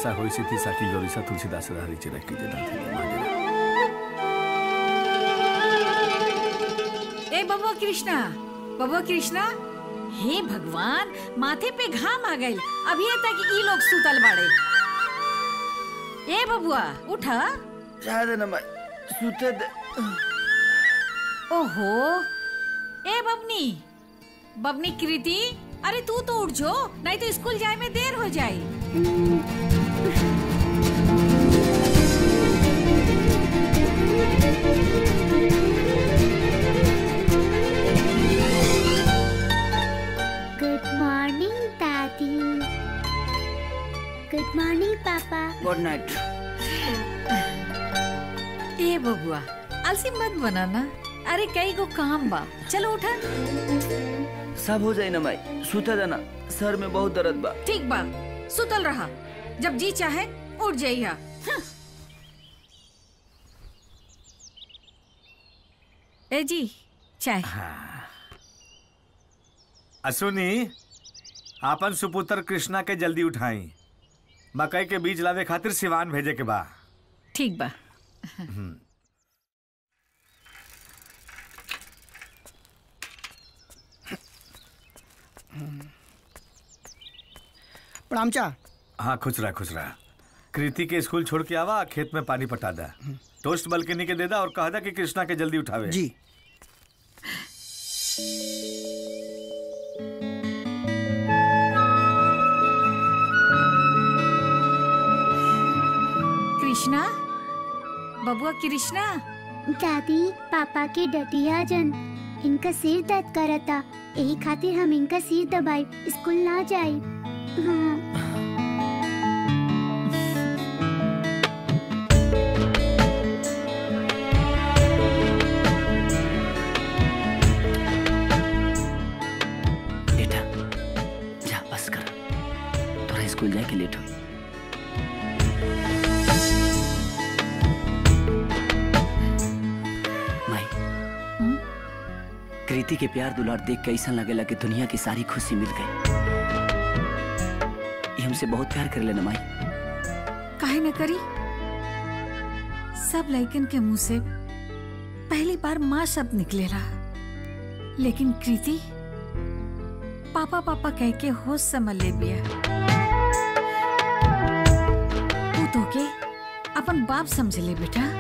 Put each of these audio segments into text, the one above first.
ऐसा होई सिद्धि साकी गौरीसा तुलसीदास हरी चिरक की जदा थे ए बबुआ कृष्णा हे भगवान माथे पे घाम आ गई अभी तक ई लोग सुतल बाड़े। ए बबुआ उठा शायद न मैं सुते दे। ओहो ए बबनी कृति अरे तू तो उठ जो नहीं तो स्कूल जाए में देर हो जाए। गुड मॉर्निंग दादी। गुड मॉर्निंग पापा। Good night. ए बबुआ आलसी मत बनाना, अरे कई को काम बा, चलो उठा। सब हो जाए ना माई, सुता देना, सर में बहुत दर्द बा। ठीक बा, सुतल रहा, जब जी चाहे उठ जाइया। ए जी चाय। असुनी आपन सुपुत्र कृष्णा के जल्दी उठाई, मकई के बीज लावे खातिर सिवान भेजे के बा। ठीक बा। प्रणाम चा। हाँ खुश रहा। कृति के स्कूल छोड़ के आवा, खेत में पानी पटा दा, टोस्ट बल्कनी के दे दा और कह दा कि कृष्णा के जल्दी उठावे। जी। कृष्णा बबुआ कृष्णा। दादी पापा के डटिया जन, इनका सिर दर्द करता, यही खातिर हम इनका सिर दबाई स्कूल ना जाए। हाँ। बेटा जा बस कर, थोड़ा स्कूल जाके लेट हो। माई कृति के प्यार दुलार देख के ऐसा लगेला कि दुनिया की सारी खुशी मिल गई। ये हमसे बहुत प्यार कर लेना माई। काहे न करी, सब लड़कन के मुंह से पहली बार माँ शब्द निकलेला, लेकिन कृति पापा पापा कह के होश संभल ले बिया। तू तो के अपन बाप समझ ले बेटा।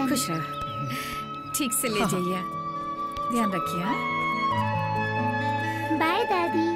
खुश रह, ठीक से ले जाइए, ध्यान रखिए। बाय दादी।